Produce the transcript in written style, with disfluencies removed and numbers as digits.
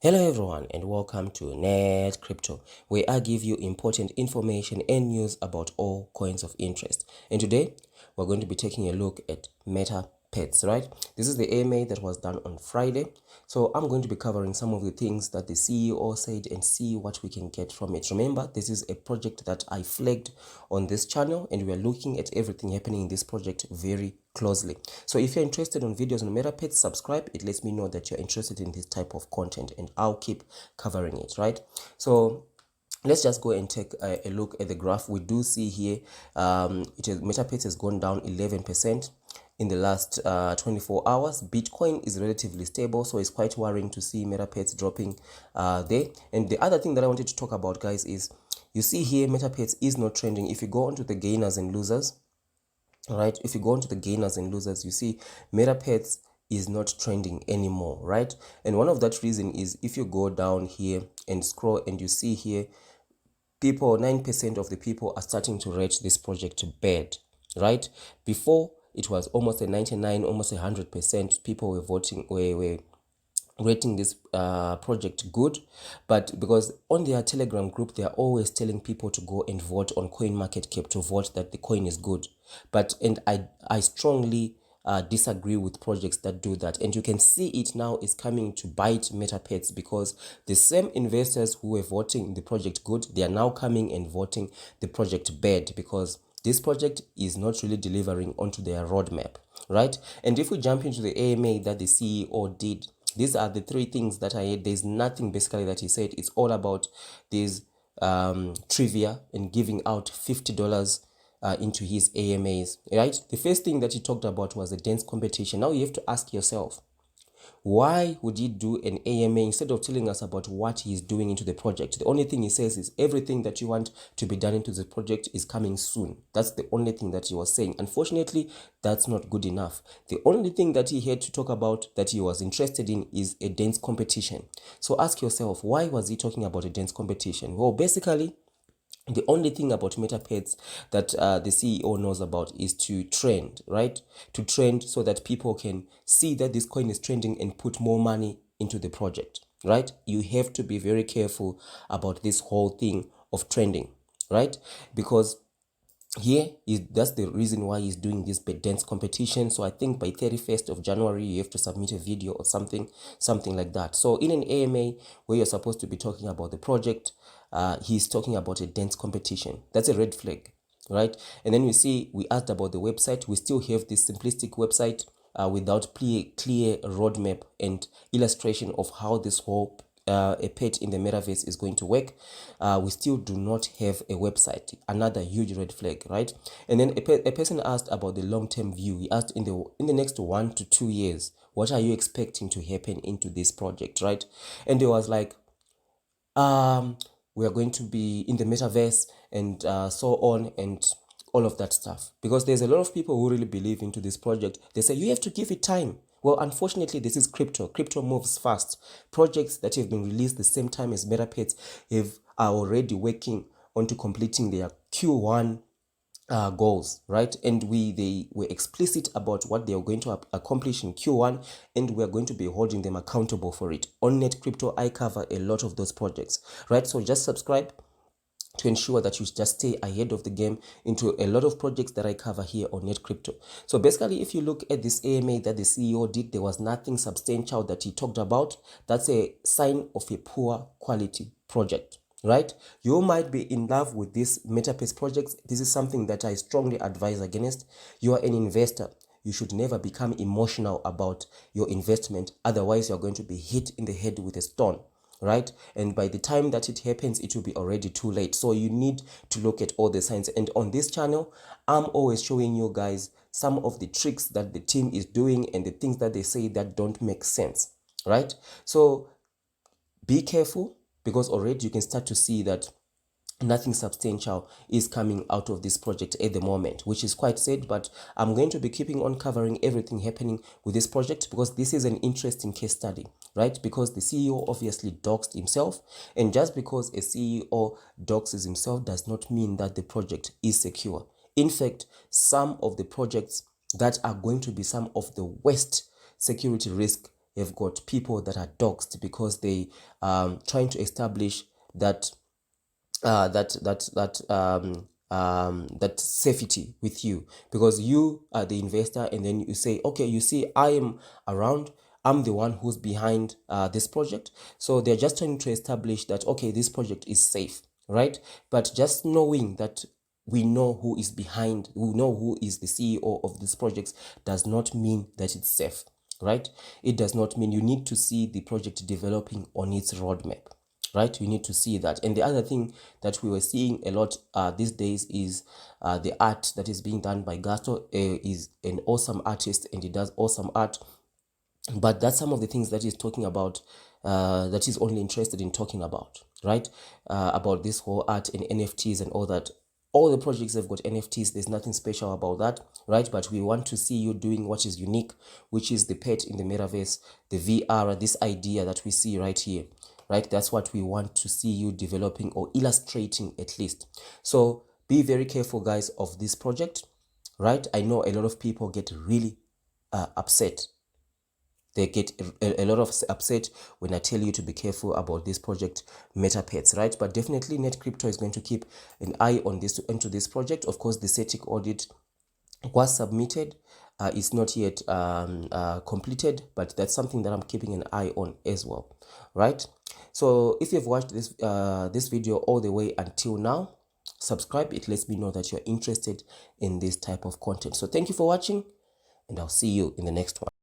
Hello everyone and welcome to NETCRYPTO, where I give you important information and news about all coins of interest. And today we're going to be taking a look at Metapets, right? This is the AMA that was done on Friday. So I'm going to be covering some of the things that the CEO said and see what we can get from it. Remember, this is a project that I flagged on this channel and we are looking at everything happening in this project very closely. So if you're interested in videos on Metapets, subscribe. It lets me know that you're interested in this type of content and I'll keep covering it, right? So let's just go and take a look at the graph. We do see here Metapets has gone down 11% in the last 24 hours. Bitcoin is relatively stable, so it's quite worrying to see Metapets dropping there. And the other thing that I wanted to talk about, guys, is you see here Metapets is not trending. If you go onto the gainers and losers, right, if you go into the gainers and losers, you see Metapets is not trending anymore, right? And one of that reason is if you go down here and scroll and you see here people, 9% of the people are starting to rate this project bad, right? Before it was almost a 99, almost 100% people were voting, were rating this project good. But because on their Telegram group they are always telling people to go and vote on CoinMarketCap to vote that the coin is good, and I strongly disagree with projects that do that. And you can see it now is coming to bite Metapets, because the same investors who were voting the project good, they are now coming and voting the project bad, because this project is not really delivering onto their roadmap, right? And if we jump into the AMA that the CEO did, these are the three things that I had. There's nothing basically that he said. It's all about these trivia and giving out $50 into his AMAs, right? The first thing that he talked about was a dance competition. Now you have to ask yourself, why would he do an AMA instead of telling us about what he's doing into the project? The only thing he says is everything that you want to be done into the project is coming soon. That's the only thing that he was saying. Unfortunately, that's not good enough. The only thing that he had to talk about that he was interested in is a dance competition. So ask yourself, why was he talking about a dance competition? Well, basically, the only thing about Metapets that the CEO knows about is to trend, right? To trend so that people can see that this coin is trending and put more money into the project, right? You have to be very careful about this whole thing of trending, right? Because that's the reason why he's doing this dance competition. So I think by 31st of January you have to submit a video or something like that. So in an AMA where you're supposed to be talking about the project, he's talking about a dance competition. That's a red flag, right? And then we asked about the website. We still have this simplistic website without clear roadmap and illustration of how this whole a pet in the metaverse is going to work. We still do not have a website. Another huge red flag, right? And then a person asked about the long-term view. He asked in the next 1 to 2 years, what are you expecting to happen into this project, right? And there was like, we are going to be in the metaverse and so on and all of that stuff, because there's a lot of people who really believe into this project. They say you have to give it time. Well, unfortunately, this is crypto moves fast. Projects that have been released the same time as Metapets are already working onto completing their Q1 goals, right? And they were explicit about what they are going to accomplish in Q1, and we are going to be holding them accountable for it. On NetCrypto, I cover a lot of those projects, right? So just subscribe to ensure that you just stay ahead of the game into a lot of projects that I cover here on NetCrypto. So basically, if you look at this AMA that the CEO did, there was nothing substantial that he talked about. That's a sign of a poor quality project, right? You might be in love with these Metapets projects. This is something that I strongly advise against. You are an investor. You should never become emotional about your investment. Otherwise, you're going to be hit in the head with a stone, right? And by the time that it happens, it will be already too late. So you need to look at all the signs. And on this channel, I'm always showing you guys some of the tricks that the team is doing and the things that they say that don't make sense, right? So be careful, because already you can start to see that nothing substantial is coming out of this project at the moment, which is quite sad. But I'm going to be keeping on covering everything happening with this project, because this is an interesting case study, right? Because the CEO obviously doxed himself, and just because a CEO doxes himself does not mean that the project is secure. In fact, some of the projects that are going to be some of the worst security risk you've got people that are doxxed because they trying to establish that that safety with you, because you are the investor, and then you say, okay, you see, I am around, I'm the one who's behind this project. So they're just trying to establish that, okay, this project is safe, right? But just knowing that we know who is behind, we know who is the CEO of these projects, does not mean that it's safe, right? It does not mean. You need to see the project developing on its roadmap, right? You need to see that. And the other thing that we were seeing a lot these days is the art that is being done by Gasto. Is an awesome artist and he does awesome art, but that's some of the things that he's talking about, that he's only interested in talking about, right? About this whole art and NFTs and all that. All the projects have got NFTs. There's nothing special about that, right? But we want to see you doing what is unique, which is the pet in the metaverse, the VR, this idea that we see right here, right? That's what we want to see you developing or illustrating at least. So be very careful, guys, of this project, right? I know a lot of people get really upset. They get a lot of upset when I tell you to be careful about this project, Metapets, right? But definitely NETCRYPTO is going to keep an eye on this, into this project. Of course, the static audit was submitted. It's not yet completed, but that's something that I'm keeping an eye on as well, right? So if you've watched this this video all the way until now, subscribe. It lets me know that you're interested in this type of content. So thank you for watching, and I'll see you in the next one.